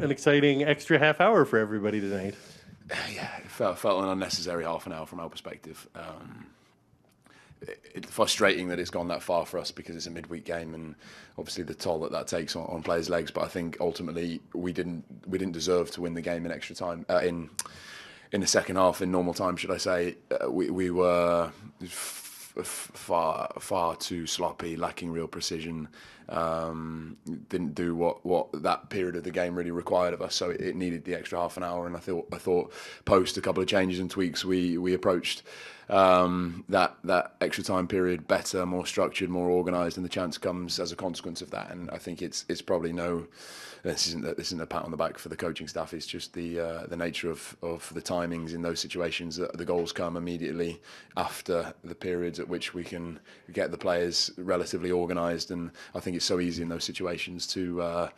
An exciting extra half hour for everybody tonight. Yeah, it felt an unnecessary half an hour from our perspective. It's frustrating that it's gone that far for us because it's a midweek game and obviously the toll that takes on players' legs. But I think ultimately we didn't deserve to win the game in extra time in the second half in normal time, should I say. We were far too sloppy, lacking real precision. Didn't do what that period of the game really required of us, so it needed the extra half an hour. And I thought post a couple of changes and tweaks, we approached that extra time period better, more structured, more organised, and the chance comes as a consequence of that. And I think it's probably this isn't a pat on the back for the coaching staff. It's just the nature of the timings in those situations. That the goals come immediately after the periods at which we can get the players relatively organised, and I think it's so easy in those situations to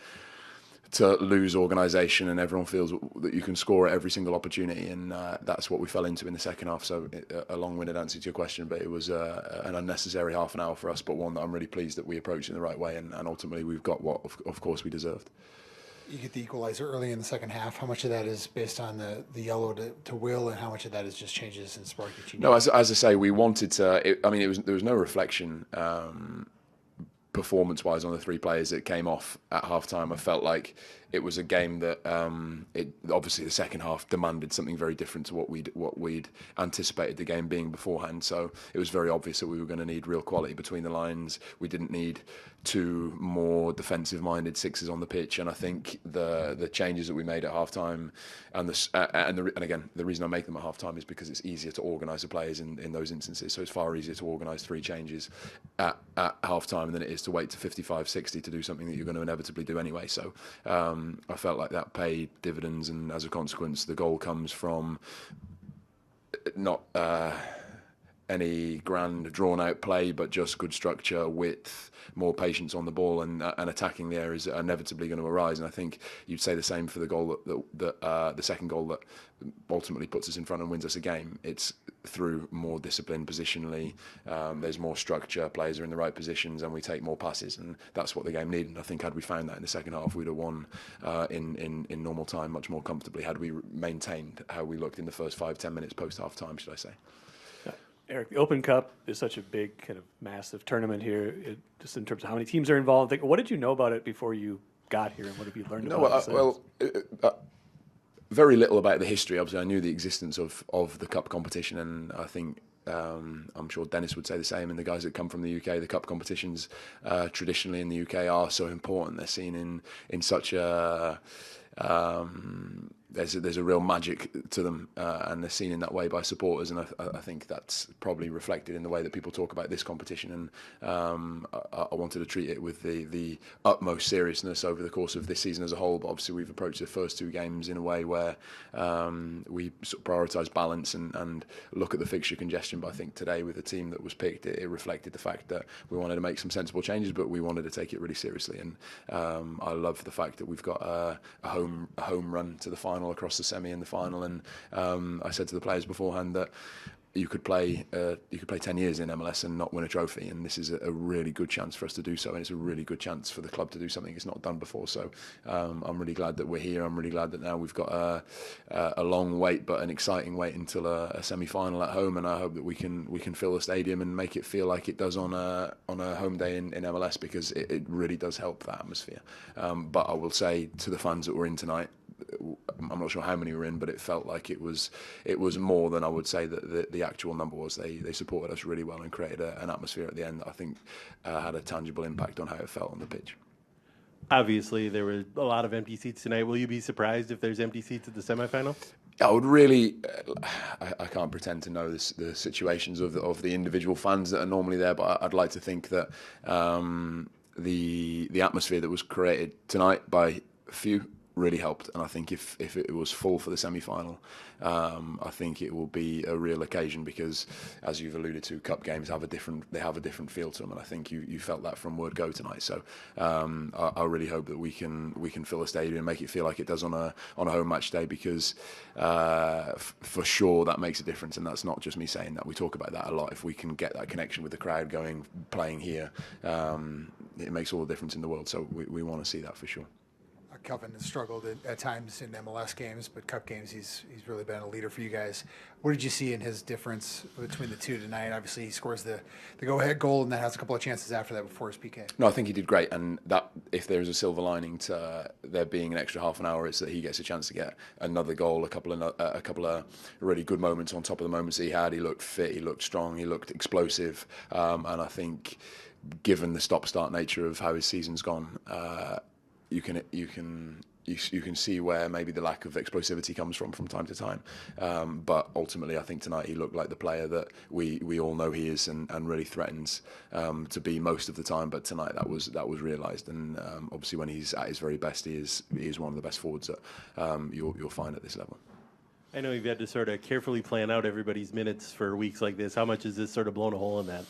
lose organisation, and everyone feels that you can score at every single opportunity, and that's what we fell into in the second half. So a long-winded answer to your question, but it was an unnecessary half an hour for us, but one that I'm really pleased that we approached in the right way, and ultimately we've got what of course we deserved. You get the equalizer early in the second half. How much of that is based on the yellow to Will, and how much of that is just changes in Sparky? No, as I say, we wanted to. There was no reflection performance-wise on the three players that came off at half-time. I felt like it was a game that obviously the second half demanded something very different to what we'd anticipated the game being beforehand. So it was very obvious that we were going to need real quality between the lines. We didn't need two more defensive-minded sixes on the pitch, and I think the changes that we made at half-time and again the reason I make them at half-time is because it's easier to organise the players in those instances. So it's far easier to organise three changes at half-time than it is to wait to 55, 60 to do something that you're going to inevitably do anyway. So I felt like that paid dividends, and as a consequence, the goal comes from not any grand drawn-out play, but just good structure, width, more patience on the ball, and attacking the areas that are inevitably going to arise. And I think you'd say the same for the goal the second goal that ultimately puts us in front and wins us a game. It's through more discipline positionally. There's more structure, players are in the right positions, and we take more passes, and that's what the game needed. I think had we found that in the second half, we'd have won in normal time much more comfortably had we maintained how we looked in the first 5-10 minutes post half time, should I say. Eric, the Open Cup is such a big, kind of massive tournament here, just in terms of how many teams are involved. What did you know about it before you got here, and what have you learned about it? Very little about the history. Obviously, I knew the existence of the Cup competition, and I think I'm sure Dennis would say the same, and the guys that come from the UK. The Cup competitions traditionally in the UK are so important. They're seen in such a there's a real magic to them, and they're seen in that way by supporters, and I think that's probably reflected in the way that people talk about this competition. And I wanted to treat it with the utmost seriousness over the course of this season as a whole. But obviously, we've approached the first two games in a way where we sort of prioritise balance and look at the fixture congestion. But I think today, with the team that was picked, it reflected the fact that we wanted to make some sensible changes, but we wanted to take it really seriously. And I love the fact that we've got a home run to the final, across the semi and the final, and I said to the players beforehand that you could play 10 years in MLS and not win a trophy, and this is a really good chance for us to do so, and it's a really good chance for the club to do something it's not done before. So I'm really glad that we're here. I'm really glad that now we've got a long wait, but an exciting wait until a semi-final at home, and I hope that we can fill the stadium and make it feel like it does on a home day in MLS, because it really does help that atmosphere. But I will say to the fans that were in tonight, I'm not sure how many were in, but it felt like it was more than I would say that the actual number was. They supported us really well and created an atmosphere at the end that I think had a tangible impact on how it felt on the pitch. Obviously, there were a lot of empty seats tonight. Will you be surprised if there's empty seats at the semifinal? I would really. I can't pretend to know the situations of the individual fans that are normally there, but I'd like to think that the atmosphere that was created tonight by a few really helped, and I think if it was full for the semi-final, I think it will be a real occasion, because as you've alluded to, cup games have a different feel to them, and I think you felt that from word go tonight. So I really hope that we can fill a stadium and make it feel like it does on a home match day, because for sure that makes a difference, and that's not just me saying that. We talk about that a lot. If we can get that connection with the crowd playing here, it makes all the difference in the world. So we want to see that for sure. Kelvin has struggled at times in MLS games, but Cup games he's really been a leader for you guys. What did you see in his difference between the two tonight? Obviously, he scores the go-ahead goal and then has a couple of chances after that before his PK. No, I think he did great, and that if there is a silver lining to there being an extra half an hour, it's that he gets a chance to get another goal, a couple of really good moments on top of the moments that he had. He looked fit, he looked strong, he looked explosive, and I think, given the stop-start nature of how his season's gone, you can see where maybe the lack of explosivity comes from time to time. But ultimately, I think tonight he looked like the player that we all know he is and really threatens to be most of the time. But tonight that was realised, and obviously when he's at his very best, he is one of the best forwards that you'll find at this level. I know you've had to sort of carefully plan out everybody's minutes for weeks like this. How much has this sort of blown a hole in that?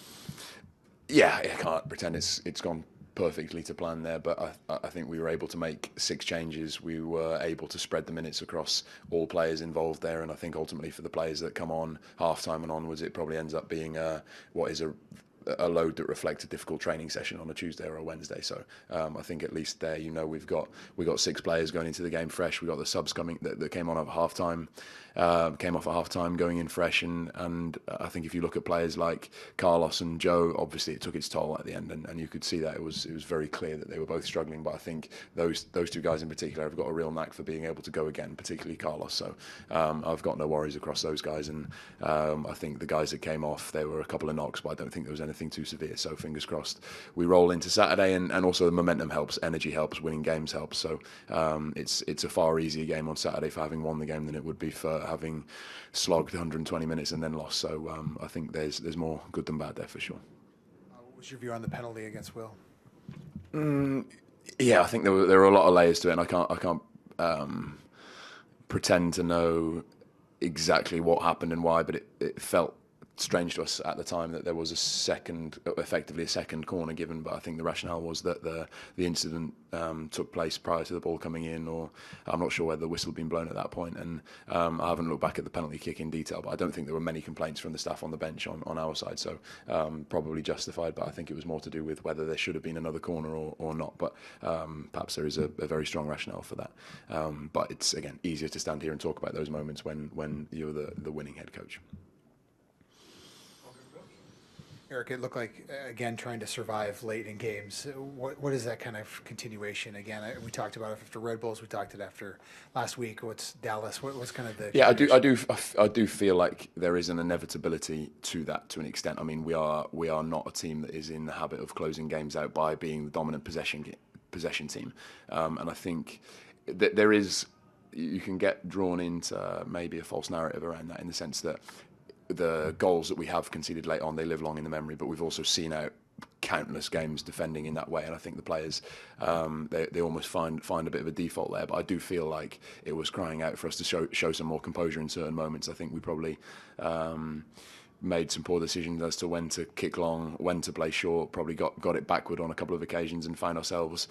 Yeah, I can't pretend it's gone perfectly to plan there, but I think we were able to make 6 changes. We were able to spread the minutes across all players involved there, and I think ultimately for the players that come on half-time and onwards, it probably ends up being what is a load that reflects a difficult training session on a Tuesday or a Wednesday. So I think at least there, we got 6 players going into the game fresh. We got the subs coming that came on at halftime, came off at halftime, going in fresh, and I think if you look at players like Carlos and Joe, obviously it took its toll at the end, and you could see that it was very clear that they were both struggling. But I think those 2 guys in particular have got a real knack for being able to go again, particularly Carlos. So I've got no worries across those guys, and I think the guys that came off, there were a couple of knocks, but I don't think there was anything too severe. So fingers crossed we roll into Saturday, and also the momentum helps, energy helps, winning games helps. So it's a far easier game on Saturday for having won the game than it would be for having slogged 120 minutes and then lost. So I think there's more good than bad there for sure. What's your view on the penalty against Will? Yeah, I think there were a lot of layers to it, and I can't pretend to know exactly what happened and why, but it felt strange to us at the time that there was effectively a second corner given, but I think the rationale was that the incident took place prior to the ball coming in, or I'm not sure whether the whistle had been blown at that point, and I haven't looked back at the penalty kick in detail, but I don't think there were many complaints from the staff on the bench on our side, so probably justified, but I think it was more to do with whether there should have been another corner or not, but perhaps there is a very strong rationale for that, but it's, again, easier to stand here and talk about those moments when you're the winning head coach. Eric, it looked like, again, trying to survive late in games. What is that kind of continuation? Again, we talked about it after Red Bulls. We talked it after last week. What's Dallas? What's kind of the... Yeah, I do feel like there is an inevitability to that to an extent. I mean, we are not a team that is in the habit of closing games out by being the dominant possession team. And I think that there is... You can get drawn into maybe a false narrative around that in the sense that the goals that we have conceded late on, they live long in the memory, but we've also seen out countless games defending in that way, and I think the players they almost find a bit of a default there, but I do feel like it was crying out for us to show some more composure in certain moments. I think we probably made some poor decisions as to when to kick long, when to play short, probably got it backward on a couple of occasions and found ourselves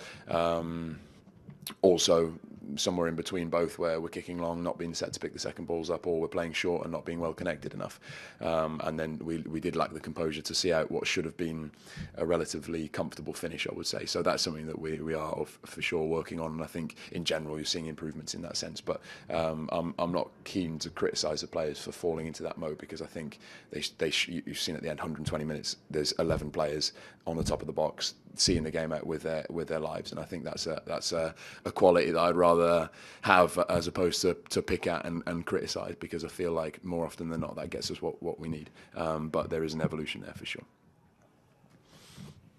also somewhere in between both, where we're kicking long, not being set to pick the second balls up, or we're playing short and not being well connected enough. And then we did lack the composure to see out what should have been a relatively comfortable finish, I would say. So that's something that we are for sure working on, and I think in general you're seeing improvements in that sense. But I'm not keen to criticise the players for falling into that mode, because I think you've seen at the end 120 minutes, there's 11 players on the top of the box seeing the game out with their lives, and I think that's a quality that I'd rather have as opposed to pick at and criticise, because I feel like more often than not that gets us what we need. But there is an evolution there for sure.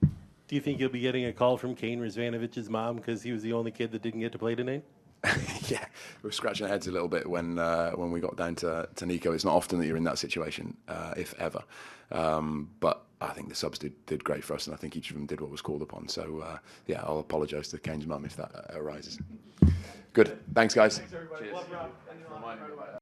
Do you think you'll be getting a call from Kane Rizvanovic's mom because he was the only kid that didn't get to play tonight? Yeah, we're scratching our heads a little bit when we got down to Nico. It's not often that you're in that situation, if ever. But I think the subs did great for us, and I think each of them did what was called upon. So, yeah, I'll apologise to Kane's mum if that arises. Good. Thanks, guys. Thanks, everybody. Cheers. Love Rob.